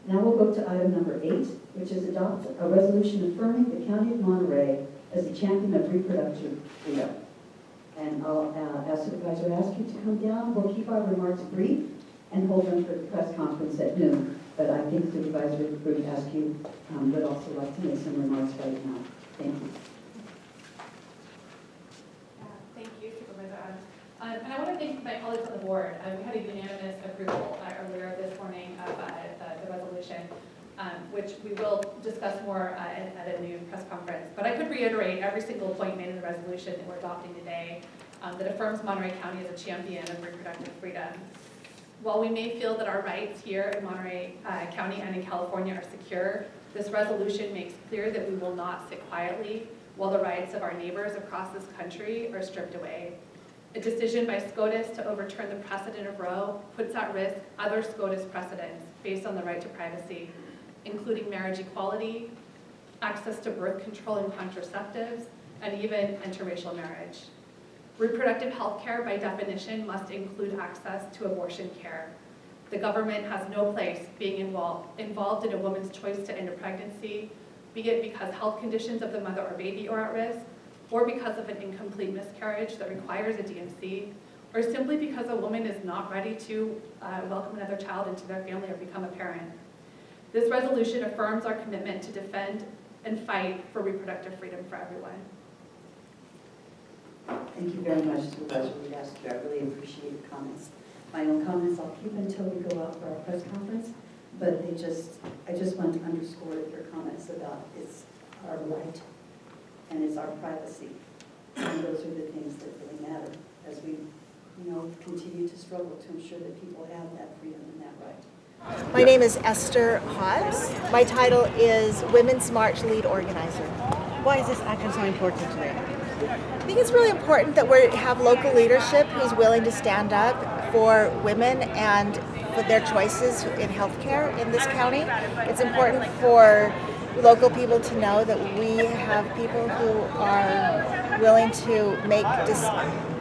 Now we'll go to item number 8, which is adopt a resolution affirming the County of Monterey as the Champion of Reproductive Freedom. And I'll ask Supervisor Askew to come down. We'll keep our remarks brief and hold them for the press conference at noon. But I think Supervisor Askew would also like to make some remarks right now. Thank you. Thank you, Supervisor Adams. And I want to thank my colleagues on the board. We had a unanimous approval earlier this morning of the resolution, which we will discuss more at a new press conference. But I could reiterate every single point made in the resolution that we're adopting today that affirms Monterey County as a champion of reproductive freedom. While we may feel that our rights here in Monterey County and in California are secure, this resolution makes clear that we will not sit quietly while the rights of our neighbors across this country are stripped away. A decision by SCOTUS to overturn the precedent of Roe puts at risk other SCOTUS precedents based on the right to privacy, including marriage equality, access to birth control and contraceptives, and even interracial marriage. Reproductive health care, by definition, must include access to abortion care. The government has no place being involved in a woman's choice to end a pregnancy, be it because health conditions of the mother or baby are at risk, or because of an incomplete miscarriage that requires a DNC, or simply because a woman is not ready to welcome another child into their family or become a parent. This resolution affirms our commitment to defend and fight for reproductive freedom for everyone. Thank you very much, Supervisor Askew. I really appreciate your comments. My own comments I'll keep until we go out for our press conference, but I just want to underscore your comments about it's our right and it's our privacy. And those are the things that really matter as we, continue to struggle to ensure that people have that freedom and that right. My name is Esther Hodds. My title is Women's March Lead Organizer. Why is this action so important today? I think it's really important that we have local leadership who's willing to stand up for women and for their choices in healthcare in this county. It's important for local people to know that we have people who are willing to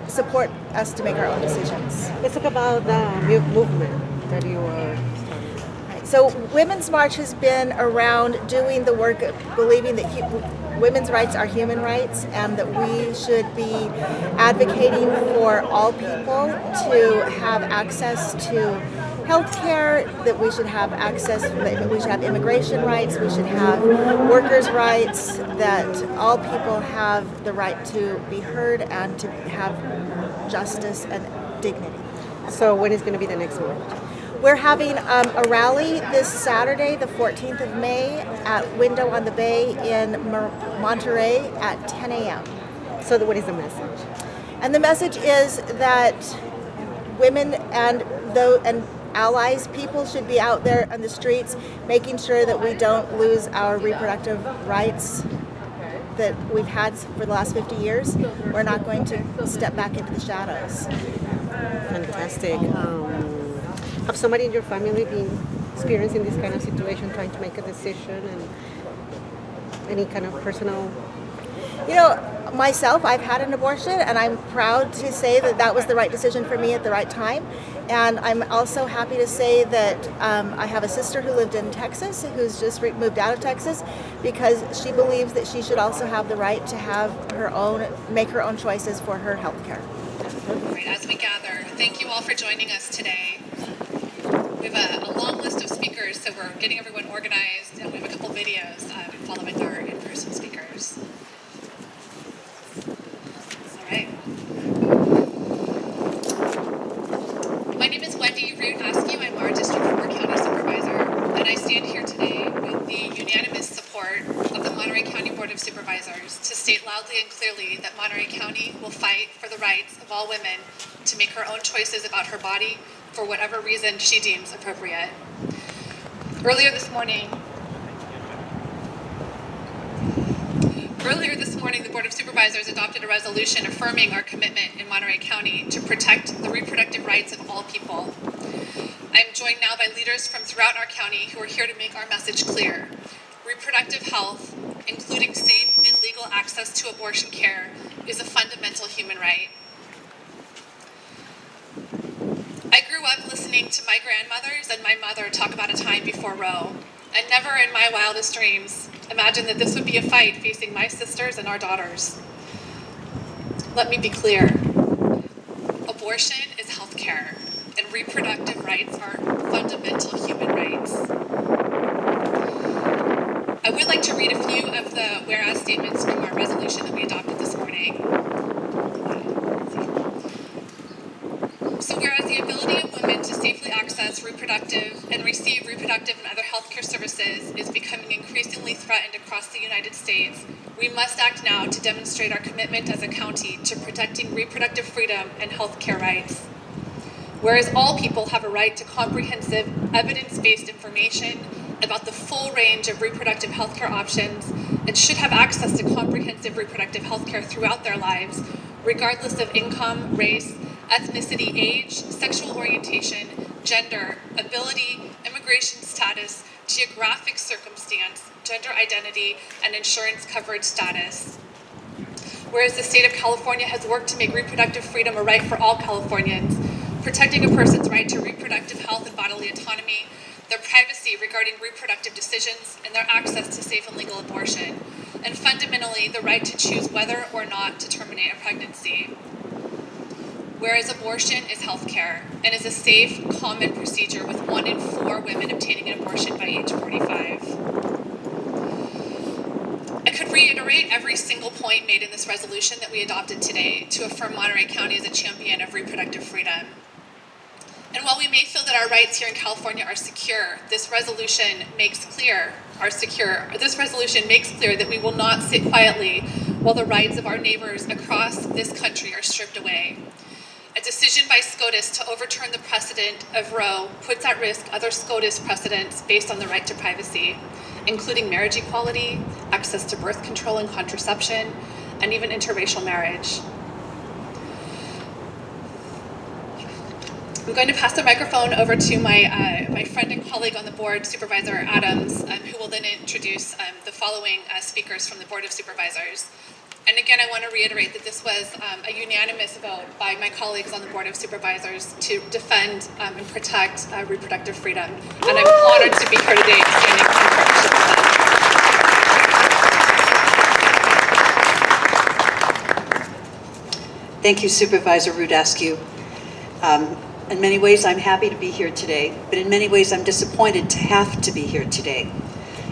support us to make our own decisions. Let's talk about the movement that you are starting. So Women's March has been around doing the work of believing that women's rights are human rights and that we should be advocating for all people to have access to health care, that we should have access, that we should have immigration rights, we should have workers' rights, that all people have the right to be heard and to have justice and dignity. So when is going to be the next one? We're having a rally this Saturday, the 14th of May, at Window on the Bay in Monterey at 10 a.m. So what is the message? And the message is that women and allies, people should be out there on the streets making sure that we don't lose our reproductive rights that we've had for the last 50 years. We're not going to step back into the shadows. Fantastic. Have somebody in your family been experiencing this kind of situation, trying to make a decision, and any kind of personal? Myself, I've had an abortion, and I'm proud to say that that was the right decision for me at the right time. And I'm also happy to say that I have a sister who lived in Texas, who's just moved out of Texas, because she believes that she should also have the right to have make her own choices for her health care. Right, as we gather, thank you all for joining us today. We have a long list of speakers, so we're getting everyone organized, and we have a couple videos following our in-person speakers. All right. My name is Wendy Askew. I'm our District 4 County Supervisor, and I stand here today with the unanimous support of the Monterey County Board of Supervisors to state loudly and clearly that Monterey County will fight for the rights of all women to make her own choices about her body for whatever reason she deems appropriate. Earlier this morning, the Board of Supervisors adopted a resolution affirming our commitment in Monterey County to protect the reproductive rights of all people. I am joined now by leaders from throughout our county who are here to make our message clear. Reproductive health, including safe and legal access to abortion care, is a fundamental human right. I grew grew up listening to my grandmothers and my mother talk about a time before Roe, and never in my wildest dreams imagined that this would be a fight facing my sisters and our daughters. Let me be clear. Abortion is health care, and reproductive rights are fundamental human rights. I would like to read a few of the whereas statements from our resolution that we adopted this morning. So whereas the ability of women to safely access reproductive and receive reproductive and other healthcare services is becoming increasingly threatened across the United States, we must act now to demonstrate our commitment as a county to protecting reproductive freedom and healthcare rights. Whereas all people have a right to comprehensive, evidence-based information about the full range of reproductive healthcare options and should have access to comprehensive reproductive healthcare throughout their lives, regardless of income, race, ethnicity, age, sexual orientation, gender, ability, immigration status, geographic circumstance, gender identity, and insurance coverage status. Whereas the state of California has worked to make reproductive freedom a right for all Californians, protecting a person's right to reproductive health and bodily autonomy, their privacy regarding reproductive decisions, and their access to safe and legal abortion, and fundamentally the right to choose whether or not to terminate a pregnancy. Whereas abortion is health care and is a safe, common procedure with 1 in 4 women obtaining an abortion by age 45. I could reiterate every single point made in this resolution that we adopted today to affirm Monterey County as a champion of reproductive freedom. And while we may feel that our rights here in California are secure, this resolution makes clear that we will not sit quietly while the rights of our neighbors across this country are stripped away. A decision by SCOTUS to overturn the precedent of Roe puts at risk other SCOTUS precedents based on the right to privacy, including marriage equality, access to birth control and contraception, and even interracial marriage. I'm going to pass the microphone over to my friend and colleague on the board, Supervisor Adams, who will then introduce the following speakers from the Board of Supervisors. And again, I want to reiterate that this was a unanimous vote by my colleagues on the Board of Supervisors to defend and protect reproductive freedom. And I'm honored to be here today standing in partnership with them. Thank you, Supervisor Askew. In many ways, I'm happy to be here today, but in many ways, I'm disappointed to have to be here today.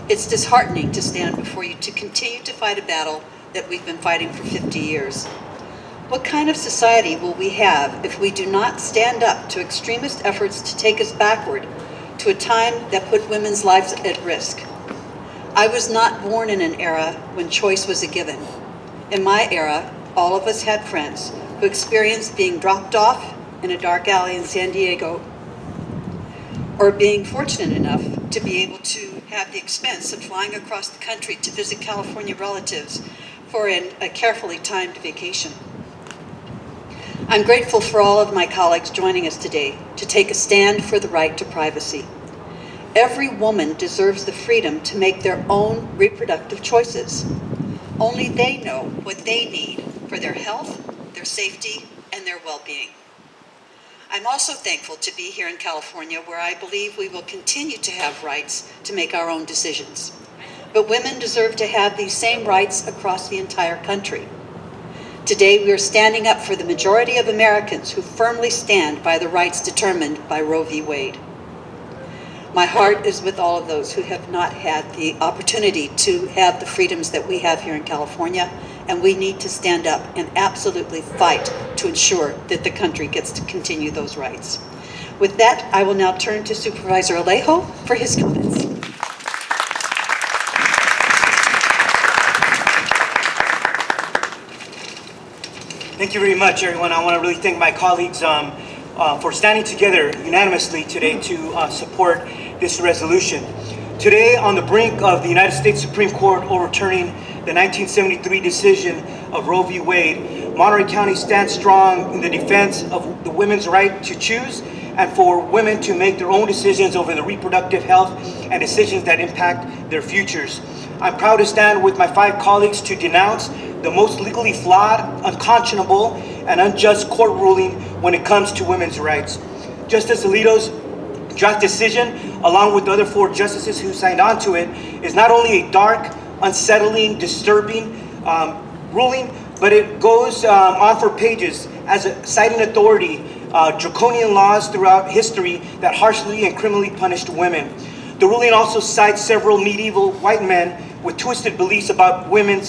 It's disheartening to stand before you to continue to fight a battle that we've been fighting for 50 years. What kind of society will we have if we do not stand up to extremist efforts to take us backward to a time that put women's lives at risk? I was not born in an era when choice was a given. In my era, all of us had friends who experienced being dropped off in a dark alley in San Diego, or being fortunate enough to be able to have the expense of flying across the country to visit California relatives for a carefully timed vacation. I'm grateful for all of my colleagues joining us today to take a stand for the right to privacy. Every woman deserves the freedom to make their own reproductive choices. Only they know what they need for their health, their safety, and their well-being. I'm also thankful to be here in California, where I believe we will continue to have rights to make our own decisions. But women deserve to have these same rights across the entire country. Today, we are standing up for the majority of Americans who firmly stand by the rights determined by Roe v. Wade. My heart is with all of those who have not had the opportunity to have the freedoms that we have here in California, and we need to stand up and absolutely fight to ensure that the country gets to continue those rights. With that, I will now turn to Supervisor Alejo for his comments. Thank you very much, everyone. I want to really thank my colleagues for standing together unanimously today to support this resolution. Today, on the brink of the United States Supreme Court overturning the 1973 decision of Roe v. Wade, Monterey County stands strong in the defense of the women's right to choose and for women to make their own decisions over the reproductive health and decisions that impact their futures. I'm proud to stand with my 5 colleagues to denounce the most legally flawed, unconscionable, and unjust court ruling when it comes to women's rights. Justice Alito's draft decision, along with the other 4 justices who signed on to it, is not only a dark, unsettling, disturbing ruling, but it goes on for pages as a citing authority, draconian laws throughout history that harshly and criminally punished women. The ruling also cites several medieval white men with twisted beliefs about women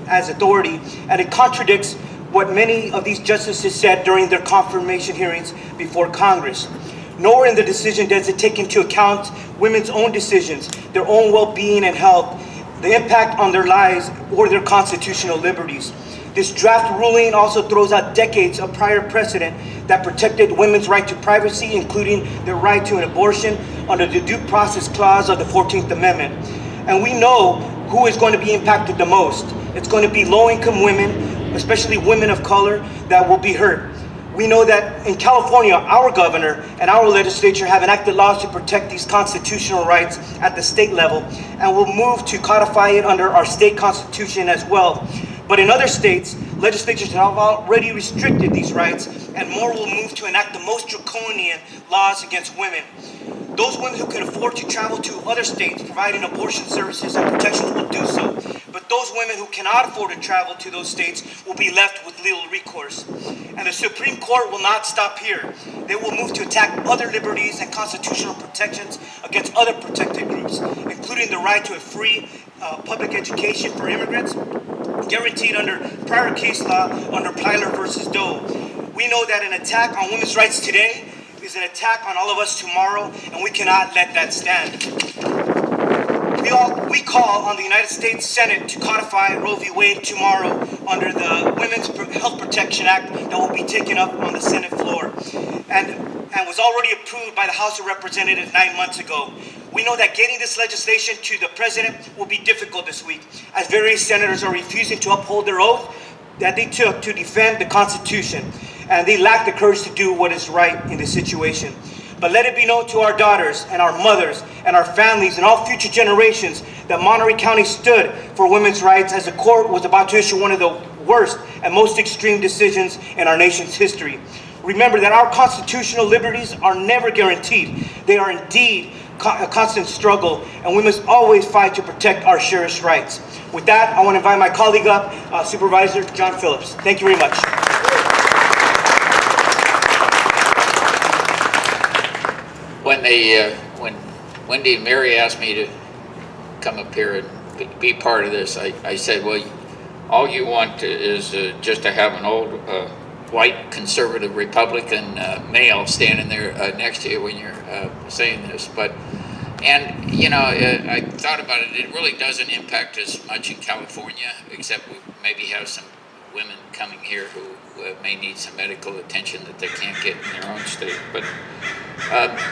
as authority, and it contradicts what many of these justices said during their confirmation hearings before Congress. Nowhere in the decision does it take into account women's own decisions, their own well-being and health, the impact on their lives, or their constitutional liberties. This draft ruling also throws out decades of prior precedent that protected women's right to privacy, including their right to an abortion under the Due Process Clause of the 14th Amendment. And we know who is going to be impacted the most. It's going to be low-income women, especially women of color, that will be hurt. We know that in California, our governor and our legislature have enacted laws to protect these constitutional rights at the state level, and will move to codify it under our state constitution as well. But in other states, legislatures have already restricted these rights, and more will move to enact the most draconian laws against women. Those women who can afford to travel to other states providing abortion services and protections will do so. But those women who cannot afford to travel to those states will be left with little recourse. And the Supreme Court will not stop here. They will move to attack other liberties and constitutional protections against other protected groups, including the right to a free public education for immigrants, guaranteed under prior case law under Plyler versus Doe. We know that an attack on women's rights today is an attack on all of us tomorrow, and we cannot let that stand. We call on the United States Senate to codify Roe v. Wade tomorrow under the Women's Health Protection Act that will be taken up on the Senate floor and was already approved by the House of Representatives 9 months ago. We know that getting this legislation to the president will be difficult this week, as various senators are refusing to uphold their oath that they took to defend the Constitution, and they lack the courage to do what is right in this situation. But let it be known to our daughters and our mothers and our families and all future generations that Monterey County stood for women's rights as the court was about to issue one of the worst and most extreme decisions in our nation's history. Remember that our constitutional liberties are never guaranteed. They are indeed a constant struggle, and we must always fight to protect our cherished rights. With that, I want to invite my colleague up, Supervisor John Phillips. Thank you very much. When Wendy and Mary asked me to come up here and be part of this, I said, well, all you want is just to have an old white conservative Republican male standing there next to you when you're saying this. And you know, I thought about it. It really doesn't impact as much in California, except we maybe have some women coming here who may need some medical attention that they can't get in their own state. But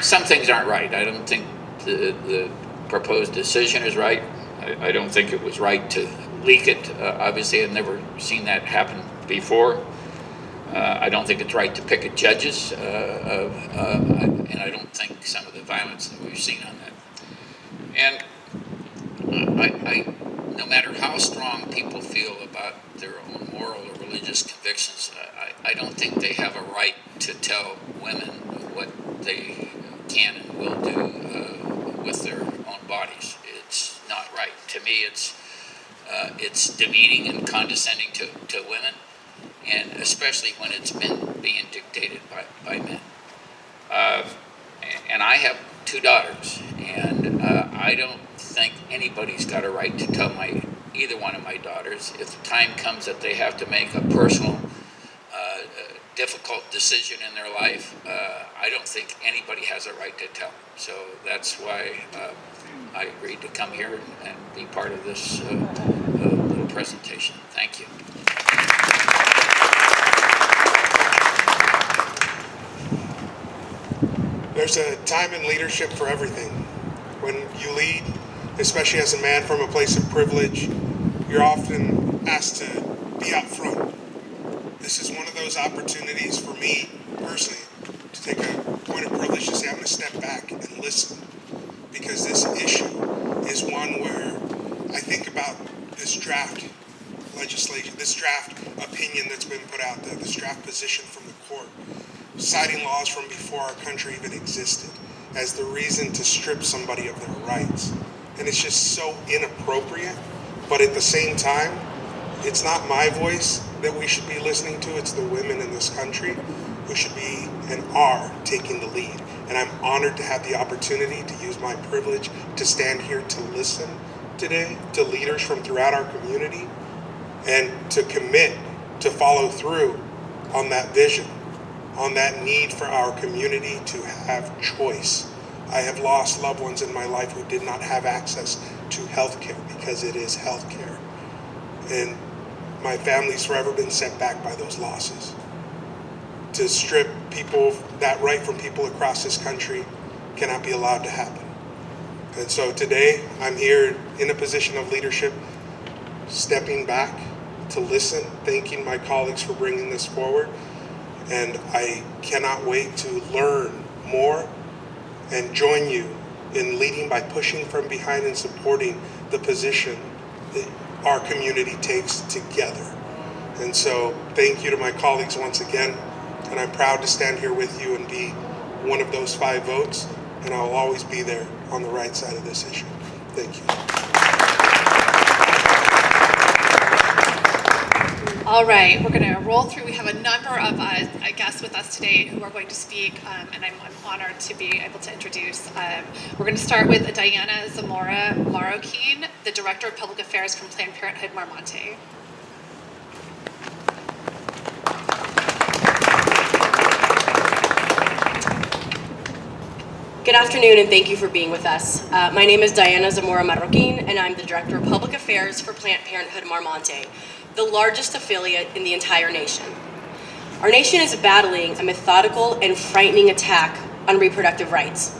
some things aren't right. I don't think the proposed decision is right. I don't think it was right to leak it. Obviously, I've never seen that happen before. I don't think it's right to pick at judges, and I don't think some of the violence that we've seen on that. And no matter how strong people feel about their own moral or religious convictions, I don't think they have a right to tell women what they can and will do with their own bodies. It's not right. To me, it's demeaning and condescending to women, and especially when it's being dictated by men. And I have 2 daughters, and I don't think anybody's got a right to tell either one of my daughters if the time comes that they have to make a personal, difficult decision in their life. I don't think anybody has a right to tell them. So that's why I agreed to come here and be part of this little presentation. Thank you. There's a time in leadership for everything. When you lead, especially as a man from a place of privilege, you're often asked to be up front. This is one of those opportunities for me personally to take a point of privilege to say I'm going to step back and listen, because this issue is one where I think about this draft legislation, this draft opinion that's been put out there, this draft position from the court. citing laws from before our country even existed as the reason to strip somebody of their rights. And it's just so inappropriate, but at the same time, it's not my voice that we should be listening to, it's the women in this country who should be and are taking the lead. And I'm honored to have the opportunity to use my privilege to stand here to listen today to leaders from throughout our community and to commit to follow through on that vision, on that need for our community to have choice. I have lost loved ones in my life who did not have access to health care because it is health care. And my family's forever been set back by those losses. To strip people that right from people across this country cannot be allowed to happen. And so today I'm here in a position of leadership, stepping back to listen, thanking my colleagues for bringing this forward. And I cannot wait to learn more and join you in leading by pushing from behind and supporting the position that our community takes together. And so thank you to my colleagues once again. And I'm proud to stand here with you and be one of those 5 votes. And I'll always be there on the right side of this issue. Thank you. All right, we're going to roll through. We have a number of guests with us today who are going to speak, and I'm honored to be able to introduce. We're going to start with Diana Zamora Marroquin, the Director of Public Affairs from Planned Parenthood Monterey. Good afternoon, and thank you for being with us. My name is Diana Zamora Marroquin, and I'm the Director of Public Affairs for Planned Parenthood Monterey, the largest affiliate in the entire nation. Our nation is battling a methodical and frightening attack on reproductive rights.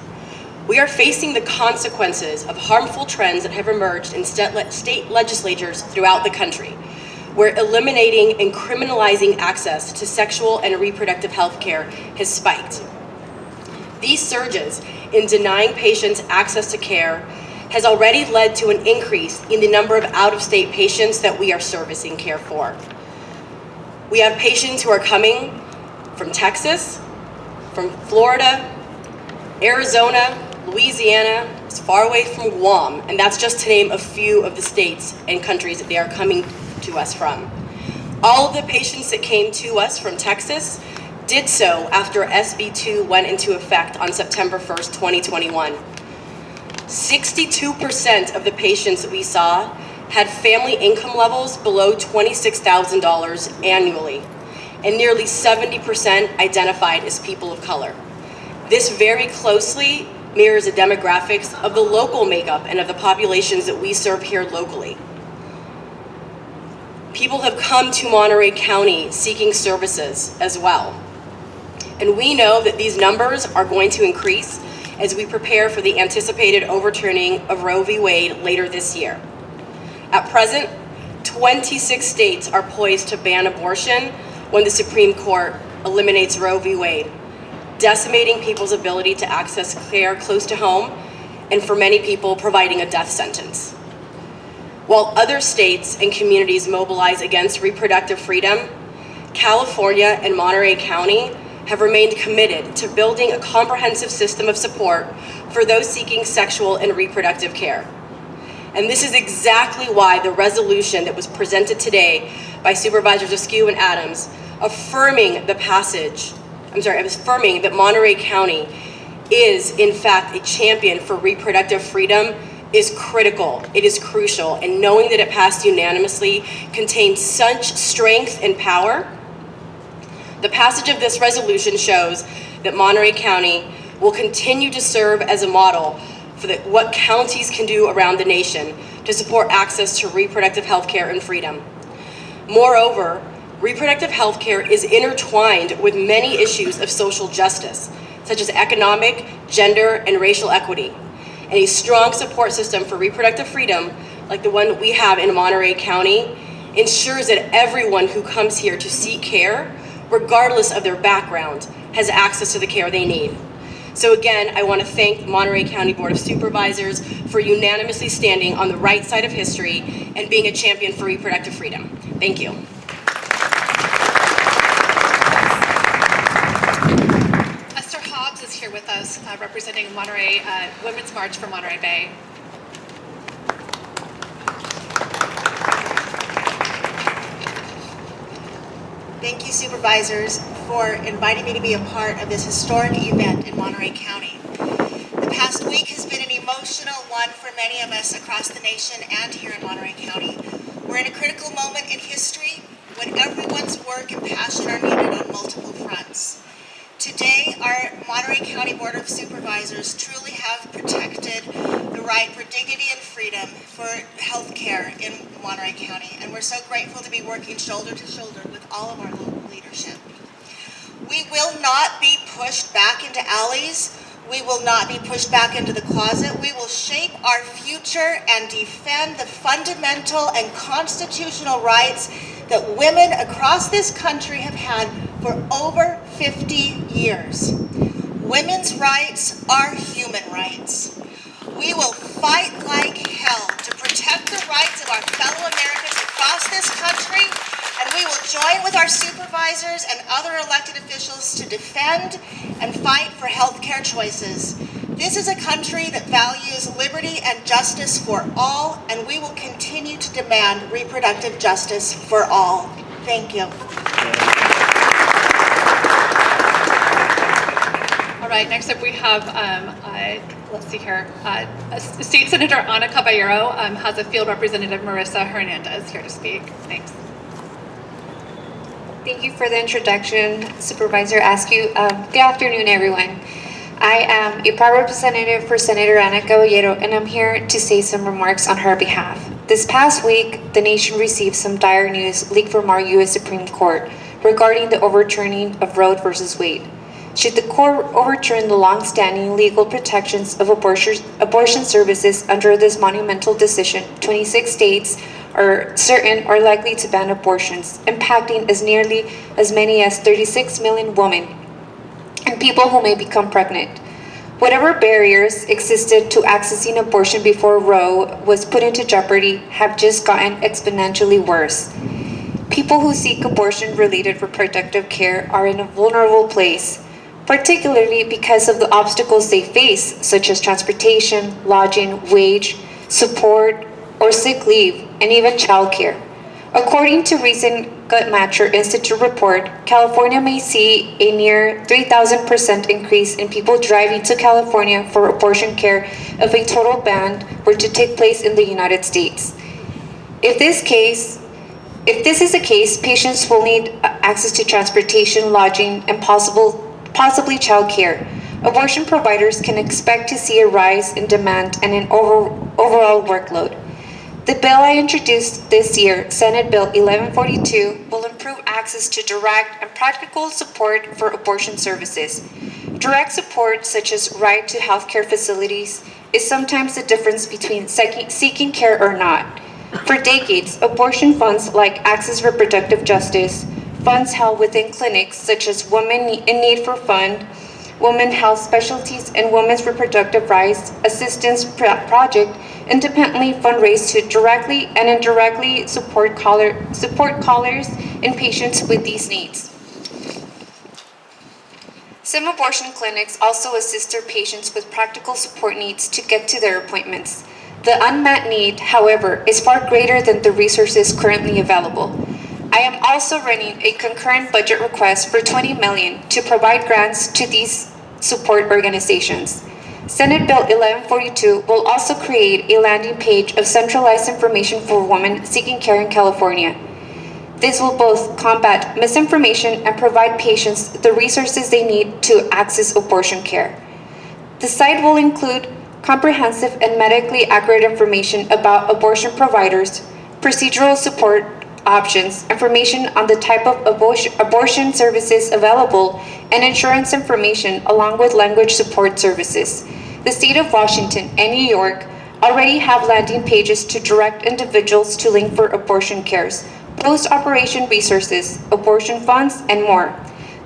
We are facing the consequences of harmful trends that have emerged in state legislatures throughout the country, where eliminating and criminalizing access to sexual and reproductive health care has spiked. These surges in denying patients access to care has already led to an increase in the number of out-of-state patients that we are servicing care for. We have patients who are coming from Texas, from Florida, Arizona, Louisiana, as far away from Guam, and that's just to name a few of the states and countries that they are coming to us from. All of the patients that came to us from Texas did so after SB 2 went into effect on September 1st, 2021. 62% of the patients that we saw had family income levels below $26,000 annually, and nearly 70% identified as people of color. This very closely mirrors the demographics of the local makeup and of the populations that we serve here locally. People have come to Monterey County seeking services as well. And we know that these numbers are going to increase as we prepare for the anticipated overturning of Roe v. Wade later this year. At present, 26 states are poised to ban abortion when the Supreme Court eliminates Roe v. Wade, decimating people's ability to access care close to home, and for many people, providing a death sentence. While other states and communities mobilize against reproductive freedom, California and Monterey County have remained committed to building a comprehensive system of support for those seeking sexual and reproductive care. And this is exactly why the resolution that was presented today by Supervisors Askew and Adams, affirming that Monterey County is in fact a champion for reproductive freedom, is critical, it is crucial, and knowing that it passed unanimously contains such strength and power. The passage of this resolution shows that Monterey County will continue to serve as a model for what counties can do around the nation to support access to reproductive health care and freedom. Moreover, reproductive health care is intertwined with many issues of social justice, such as economic, gender, and racial equity. And a strong support system for reproductive freedom, like the one we have in Monterey County, ensures that everyone who comes here to seek care, regardless of their background, has access to the care they need. So again, I want to thank the Monterey County Board of Supervisors for unanimously standing on the right side of history and being a champion for reproductive freedom. Thank you. with us representing Monterey, Women's March for Monterey Bay. Thank you, Supervisors, for inviting me to be a part of this historic event in Monterey County. The past week has been an emotional one for many of us across the nation and here in Monterey County. We're in a critical moment in history when everyone's work and passion are needed on multiple fronts. Today, our Monterey County Board of Supervisors truly have protected the right for dignity and freedom for health care in Monterey County, and we're so grateful to be working shoulder to shoulder with all of our local leadership. We will not be pushed back into alleys. We will not be pushed back into the closet. We will shape our future and defend the fundamental and constitutional rights that women across this country have had for over 50 years. Women's rights are human rights. We will fight like hell to protect the rights of our fellow Americans across this country, and we will join with our supervisors and other elected officials to defend and fight for health care choices. This is a country that values liberty and justice for all, and we will continue to demand reproductive justice for all. Thank you. All right, next up we have, let's see here, State Senator Ana Caballero has a field representative, Marissa Hernandez, here to speak. Thanks. Thank you for the introduction, Supervisor Askew. Good afternoon, everyone. I am a proud representative for Senator Ana Caballero, and I'm here to say some remarks on her behalf. This past week, the nation received some dire news leaked from our U.S. Supreme Court regarding the overturning of Roe v. Wade. Should the court overturn the long-standing legal protections of abortion services under this monumental decision, 26 states are certain or likely to ban abortions, impacting nearly as many as 36 million women and people who may become pregnant. Whatever barriers existed to accessing abortion before Roe was put into jeopardy have just gotten exponentially worse. People who seek abortion-related reproductive care are in a vulnerable place, particularly because of the obstacles they face, such as transportation, lodging, wage, support, or sick leave, and even childcare. According to recent Guttmacher Institute report, California may see a near 3,000% increase in people driving to California for abortion care if a total ban were to take place in the United States. If this is the case, patients will need access to transportation, lodging, and possibly childcare. Abortion providers can expect to see a rise in demand and an overall workload. The bill I introduced this year, Senate Bill 1142, will improve access to direct and practical support for abortion services. Direct support, such as right to healthcare facilities, is sometimes the difference between seeking care or not. For decades, abortion funds like Access Reproductive Justice, funds held within clinics such as Women in Need for Fund, Women Health Specialties, and Women's Reproductive Rights Assistance Project independently fundraise to directly and indirectly support callers and patients with these needs. Some abortion clinics also assist their patients with practical support needs to get to their appointments. The unmet need, however, is far greater than the resources currently available. I am also running a concurrent budget request for $20 million to provide grants to these support organizations. Senate Bill 1142 will also create a landing page of centralized information for women seeking care in California. This will both combat misinformation and provide patients the resources they need to access abortion care. The site will include comprehensive and medically accurate information about abortion providers, procedural support options, information on the type of abortion services available, and insurance information along with language support services. The state of Washington and New York already have landing pages to direct individuals to link for abortion cares, post-operation resources, abortion funds, and more.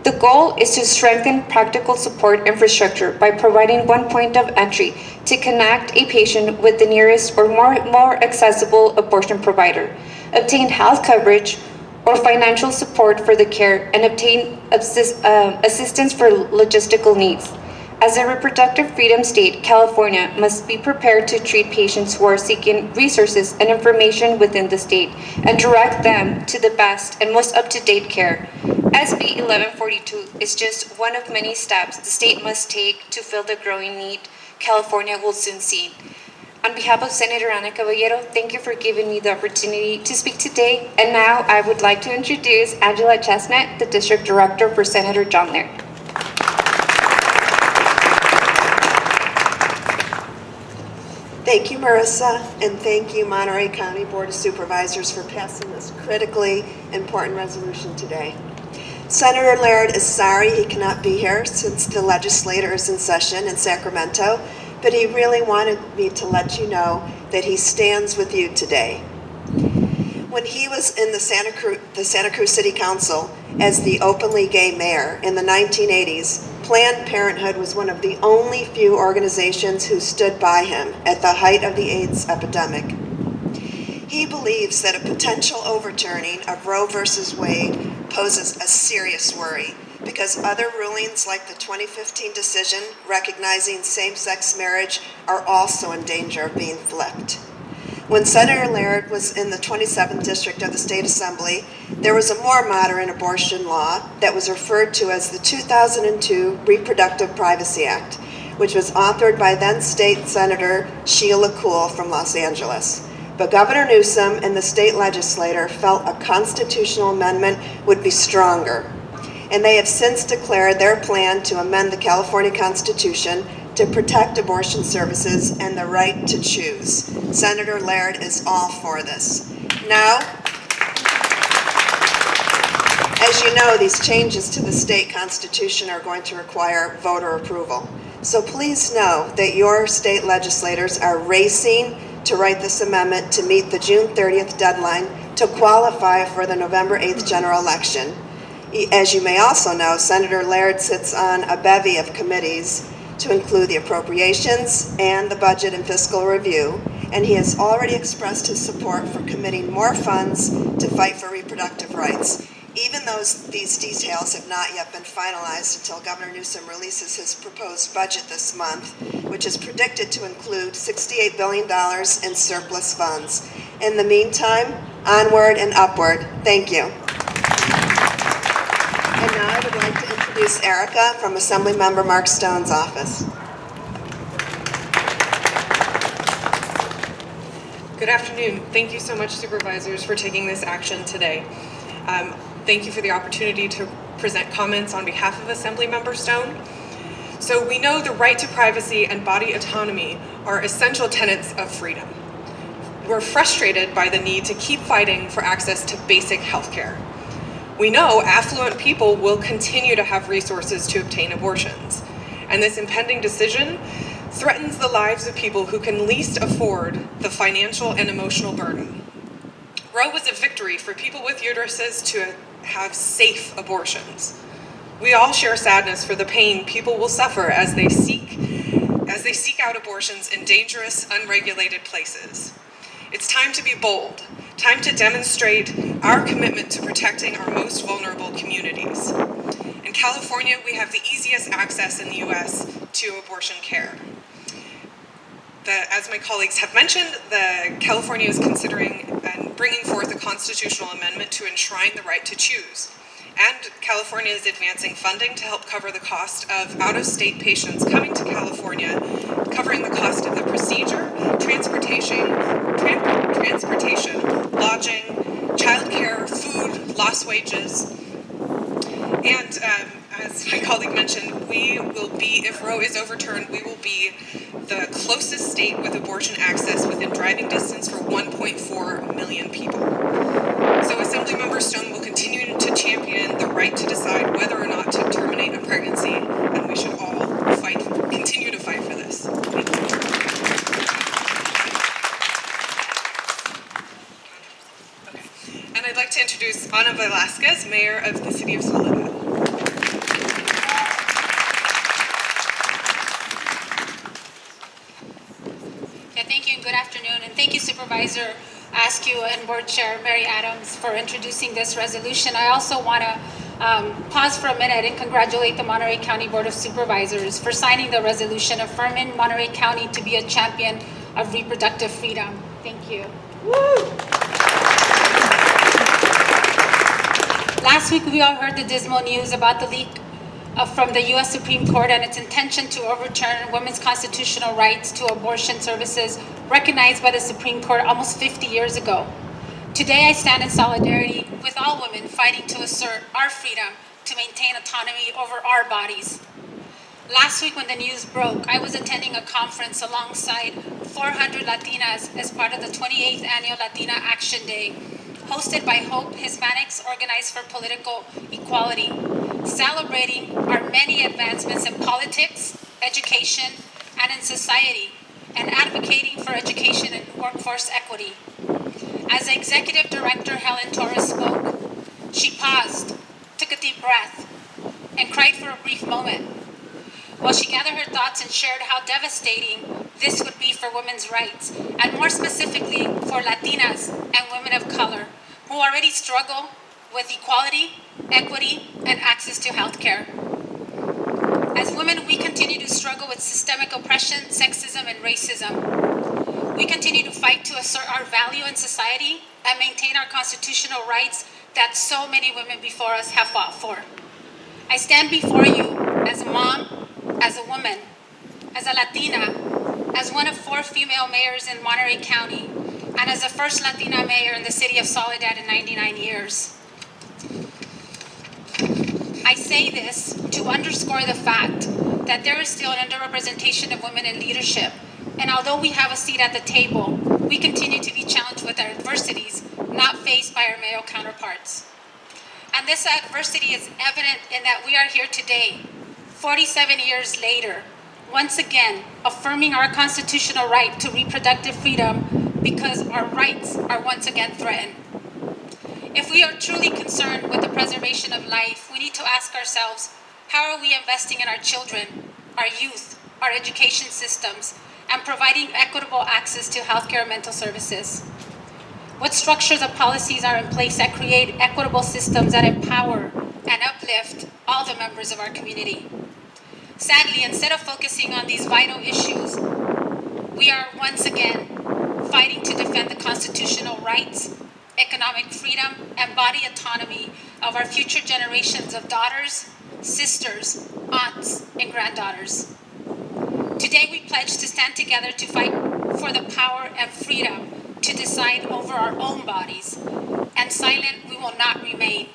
The goal is to strengthen practical support infrastructure by providing one point of entry to connect a patient with the nearest or more accessible abortion provider, obtain health coverage or financial support for the care, and obtain assistance for logistical needs. As a reproductive freedom state, California must be prepared to treat patients who are seeking resources and information within the state and direct them to the best and most up-to-date care. SB 1142 is just one of many steps the state must take to fill the growing need California will soon see. On behalf of Senator Ana Caballero, thank you for giving me the opportunity to speak today. And now I would like to introduce Angela Chestnut, the District Director for Senator John Laird. Thank you, Marissa, and thank you, Monterey County Board of Supervisors, for passing this critically important resolution today. Senator Laird is sorry he cannot be here since the legislature is in session in Sacramento, but he really wanted me to let you know that he stands with you today. When he was in the Santa Cruz City Council as the openly gay mayor in the 1980s, Planned Parenthood was one of the only few organizations who stood by him at the height of the AIDS epidemic. He believes that a potential overturning of Roe versus Wade poses a serious worry because other rulings like the 2015 decision recognizing same-sex marriage are also in danger of being flipped. When Senator Laird was in the 27th District of the State Assembly, there was a more modern abortion law that was referred to as the 2002 Reproductive Privacy Act, which was authored by then State Senator Sheila Kuehl from Los Angeles. But Governor Newsom and the state legislature felt a constitutional amendment would be stronger, and they have since declared their plan to amend the California Constitution to protect abortion services and the right to choose. Senator Laird is all for this. Now, as you know, these changes to the state constitution are going to require voter approval. So please know that your state legislators are racing to write this amendment to meet the June 30th deadline to qualify for the November 8th general election. As you may also know, Senator Laird sits on a bevy of committees to include the Appropriations and the Budget and Fiscal Review, and he has already expressed his support for committing more funds to fight for reproductive rights, even though these details have not yet been finalized until Governor Newsom releases his proposed budget this month, which is predicted to include $68 billion in surplus funds. In the meantime, onward and upward. Thank you. And now I would like to introduce Erica from Assemblymember Mark Stone's office. Good afternoon. Thank you so much, Supervisors, for taking this action today. Thank you for the opportunity to present comments on behalf of Assemblymember Stone. So we know the right to privacy and body autonomy are essential tenets of freedom. We're frustrated by the need to keep fighting for access to basic health care. We know affluent people will continue to have resources to obtain abortions, and this impending decision threatens the lives of people who can least afford the financial and emotional burden. Roe was a victory for people with uteruses to have safe abortions. We all share sadness for the pain people will suffer as they seek out abortions in dangerous, unregulated places. It's time to be bold, time to demonstrate our commitment to protecting our most vulnerable communities. In California, we have the easiest access in the U.S. to abortion care. As my colleagues have mentioned, California is considering and bringing forth a constitutional amendment to enshrine the right to choose. And California is advancing funding to help cover the cost of out-of-state patients coming to California, covering the cost of the procedure, transportation, lodging, childcare, food, lost wages. And as my colleague mentioned, we will be, if Roe is overturned, we will be the closest state with abortion access within driving distance for 1.4 million people. So Assemblymember Stone will continue to champion the right to decide whether or not to terminate a pregnancy, and we should all continue to fight for this. Thank you. Okay. And I'd like to introduce Ana Velasquez, Mayor of the City of Soledad. Thank you and good afternoon, and thank you Supervisor Askew and Board Chair Mary Adams for introducing this resolution. I also want to pause for a minute and congratulate the Monterey County Board of Supervisors for signing the resolution affirming Monterey County to be a champion of reproductive freedom. Thank you. Last week, we all heard the dismal news about the leak from the U.S. Supreme Court and its intention to overturn women's constitutional rights to abortion services recognized by the Supreme Court almost 50 years ago. Today, I stand in solidarity with all women fighting to assert our freedom to maintain autonomy over our bodies. Last week, when the news broke, I was attending a conference alongside 400 Latinas as part of the 28th Annual Latina Action Day, hosted by Hope Hispanics Organized for Political Equality, celebrating our many advancements in politics, education, and in society, and advocating for education and workforce equity. As Executive Director Helen Torres spoke, she paused, took a deep breath, and cried for a brief moment, while she gathered her thoughts and shared how devastating this would be for women's rights, and more specifically for Latinas and women of color, who already struggle with equality, equity, and access to health care. As women, we continue to struggle with systemic oppression, sexism, and racism. We continue to fight to assert our value in society and maintain our constitutional rights that so many women before us have fought for. I stand before you as a mom, as a woman, as a Latina, as one of 4 female mayors in Monterey County, and as the first Latina mayor in the city of Soledad in 99 years. I say this to underscore the fact that there is still an underrepresentation of women in leadership, and although we have a seat at the table, we continue to be challenged with our adversities not faced by our male counterparts. And this adversity is evident in that we are here today, 47 years later, once again affirming our constitutional right to reproductive freedom because our rights are once again threatened. If we are truly concerned with the preservation of life, we need to ask ourselves, how are we investing in our children, our youth, our education systems, and providing equitable access to healthcare and mental services? What structures of policies are in place that create equitable systems that empower and uplift all the members of our community? Sadly, instead of focusing on these vital issues, we are once again fighting to defend the constitutional rights, economic freedom, and body autonomy of our future generations of daughters, sisters, aunts, and granddaughters. Today we pledge to stand together to fight for the power and freedom to decide over our own bodies, and silent we will not remain.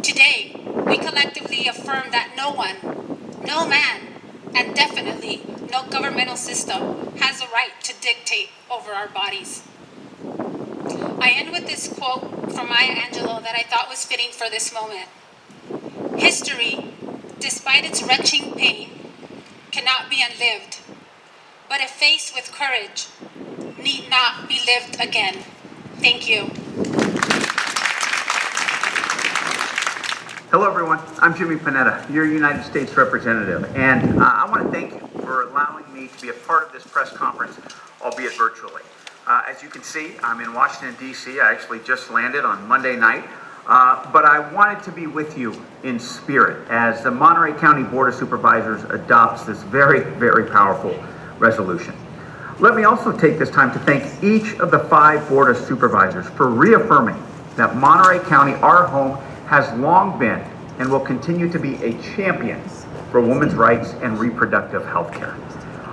Today, we collectively affirm that no one, no man, and definitely no governmental system has the right to dictate over our bodies. I end with this quote from Maya Angelou that I thought was fitting for this moment. History, despite its wrenching pain, cannot be unlived, but if faced with courage, need not be lived again. Thank you. Hello everyone, I'm Jimmy Panetta, your United States Representative, and I want to thank you for allowing me to be a part of this press conference, albeit virtually. As you can see, I'm in Washington, D.C. I actually just landed on Monday night, but I wanted to be with you in spirit as the Monterey County Board of Supervisors adopts this very, very powerful resolution. Let me also take this time to thank each of the 5 Board of Supervisors for reaffirming that Monterey County, our home, has long been and will continue to be a champion for women's rights and reproductive health care.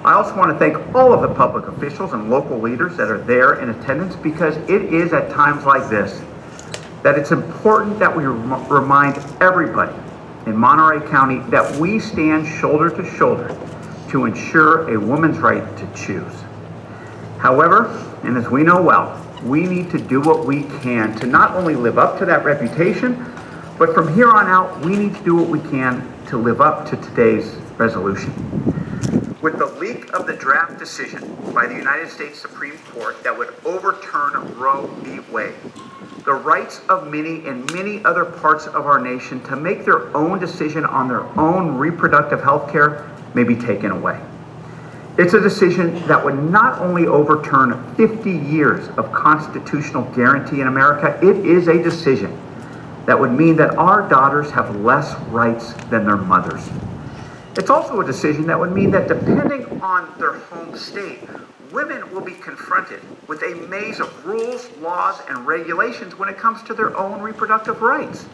I also want to thank all of the public officials and local leaders that are there in attendance, because it is at times like this that it's important that we remind everybody in Monterey County that we stand shoulder to shoulder to ensure a woman's right to choose. However, and as we know well, we need to do what we can to not only live up to that reputation, but from here on out, we need to do what we can to live up to today's resolution. With the leak of the draft decision by the United States Supreme Court that would overturn Roe v. Wade, the rights of many in many other parts of our nation to make their own decision on their own reproductive health care may be taken away. It's a decision that would not only overturn 50 years of constitutional guarantee in America, it is a decision that would mean that our daughters have less rights than their mothers. It's also a decision that would mean that depending on their home state, women will be confronted with a maze of rules, laws, and regulations when it comes to their own reproductive rights.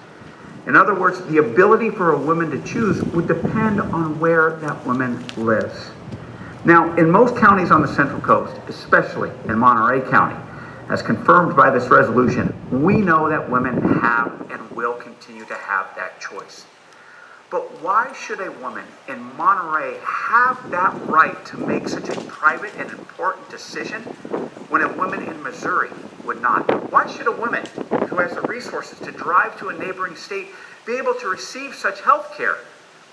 In other words, the ability for a woman to choose would depend on where that woman lives. Now, in most counties on the Central Coast, especially in Monterey County, as confirmed by this resolution, we know that women have and will continue to have that choice. But why should a woman in Monterey have that right to make such a private and important decision when a woman in Missouri would not? Why should a woman who has the resources to drive to a neighboring state be able to receive such health care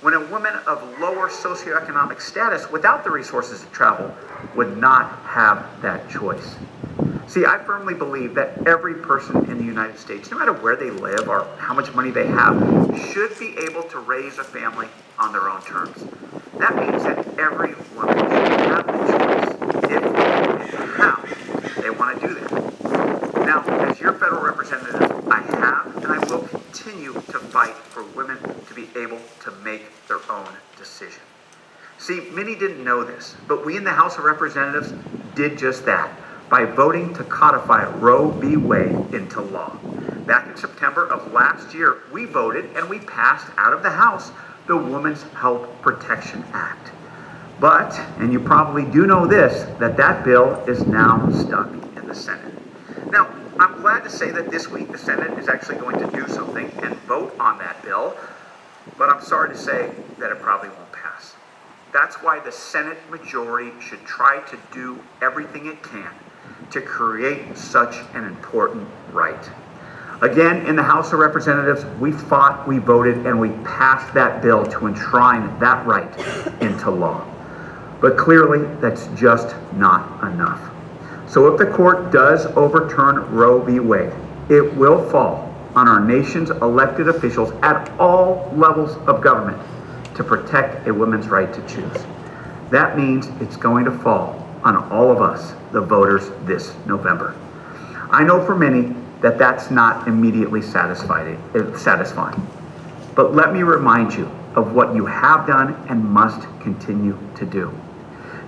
when a woman of lower socioeconomic status without the resources to travel would not have that choice? See, I firmly believe that every person in the United States, no matter where they live or how much money they have, should be able to raise a family on their own terms. That means that every woman should have the choice, if and how they want to do that. Now, as your federal representative, I have and I will continue to fight for women to be able to make their own decision. See, many didn't know this, but we in the House of Representatives did just that by voting to codify Roe v. Wade into law. Back in September of last year, we voted and we passed out of the House the Women's Health Protection Act. But, and you probably do know this, that bill is now stuck in the Senate. Now, I'm glad to say that this week the Senate is actually going to do something and vote on that bill, but I'm sorry to say that it probably won't pass. That's why the Senate majority should try to do everything it can to create such an important right. Again, in the House of Representatives, we fought, we voted, and we passed that bill to enshrine that right into law. But clearly, that's just not enough. So if the court does overturn Roe v. Wade, it will fall on our nation's elected officials at all levels of government to protect a woman's right to choose. That means it's going to fall on all of us, the voters, this November. I know for many that that's not immediately satisfying. But let me remind you of what you have done and must continue to do.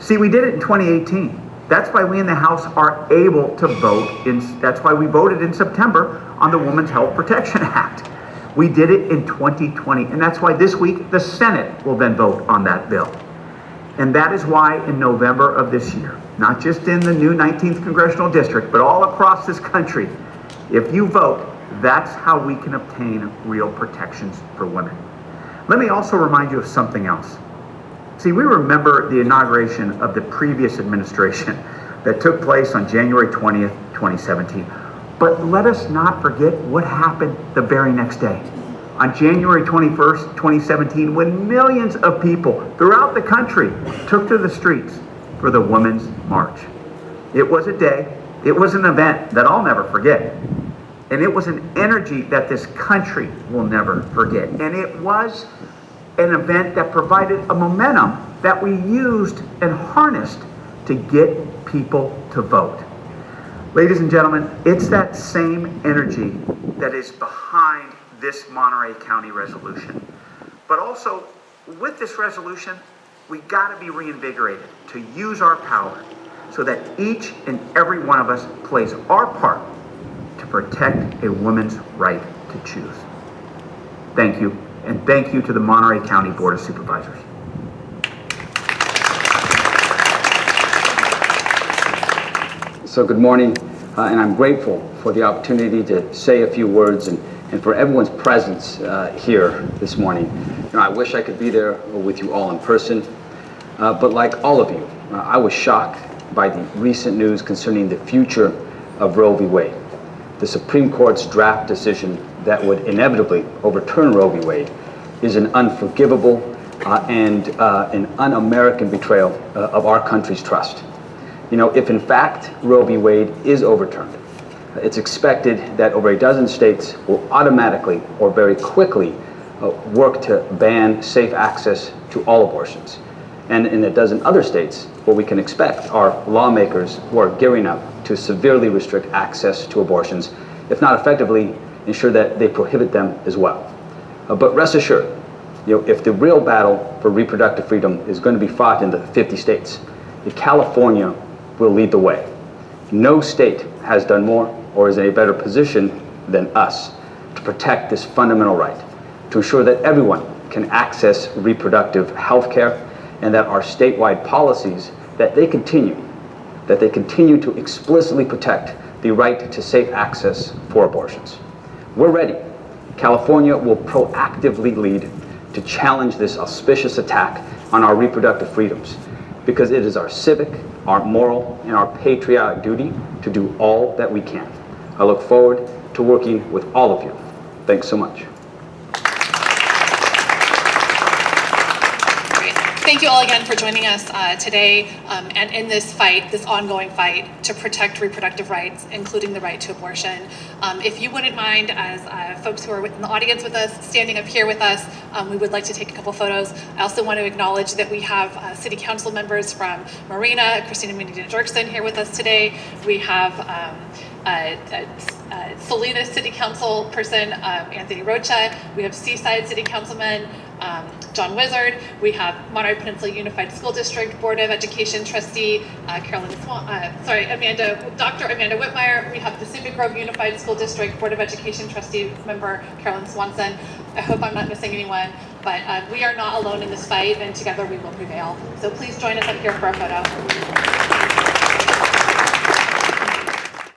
See, we did it in 2018. That's why we in the House are able to vote. That's why we voted in September on the Women's Health Protection Act. We did it in 2020, and that's why this week the Senate will then vote on that bill. And that is why in November of this year, not just in the new 19th Congressional District, but all across this country, if you vote, that's how we can obtain real protections for women. Let me also remind you of something else. See, we remember the inauguration of the previous administration that took place on January 20th, 2017. But let us not forget what happened the very next day. On January 21st, 2017, when millions of people throughout the country took to the streets for the Women's March. It was a day, it was an event that I'll never forget. And it was an energy that this country will never forget. And it was an event that provided a momentum that we used and harnessed to get people to vote. Ladies and gentlemen, it's that same energy that is behind this Monterey County resolution. But also, with this resolution, we got to be reinvigorated to use our power so that each and every one of us plays our part to protect a woman's right to choose. Thank you, and thank you to the Monterey County Board of Supervisors. So good morning, and I'm grateful for the opportunity to say a few words and for everyone's presence here this morning. You know, I wish I could be there with you all in person, but like all of you, I was shocked by the recent news concerning the future of Roe v. Wade. The Supreme Court's draft decision that would inevitably overturn Roe v. Wade is an unforgivable and an un-American betrayal of our country's trust. You know, if in fact Roe v. Wade is overturned, it's expected that over a dozen states will automatically or very quickly work to ban safe access to all abortions. And in a dozen other states, what we can expect are lawmakers who are gearing up to severely restrict access to abortions, if not effectively ensure that they prohibit them as well. But rest assured, if the real battle for reproductive freedom is going to be fought in the 50 states, California will lead the way. No state has done more or is in a better position than us to protect this fundamental right, to ensure that everyone can access reproductive health care, and that our statewide policies, that they continue to explicitly protect the right to safe access for abortions. We're ready. California will proactively lead to challenge this auspicious attack on our reproductive freedoms, because it is our civic, our moral, and our patriotic duty to do all that we can. I look forward to working with all of you. Thanks so much. Thank you all again for joining us today and in this fight, this ongoing fight to protect reproductive rights, including the right to abortion. If you wouldn't mind, as folks who are in the audience with us, standing up here with us, we would like to take a couple photos. I also want to acknowledge that we have city council members from Marina, Christina Medina-Jorkson here with us today. We have Salinas City Council person, Anthony Rocha. We have Seaside City Councilman, John Wizard. We have Monterey Peninsula Unified School District Board of Education Trustee Dr. Amanda Whitmire. We have the Pacific Grove Unified School District Board of Education Trustee member Carolyn Swanson. I hope I'm not missing anyone, but we are not alone in this fight, and together we will prevail. So please join us up here for a photo.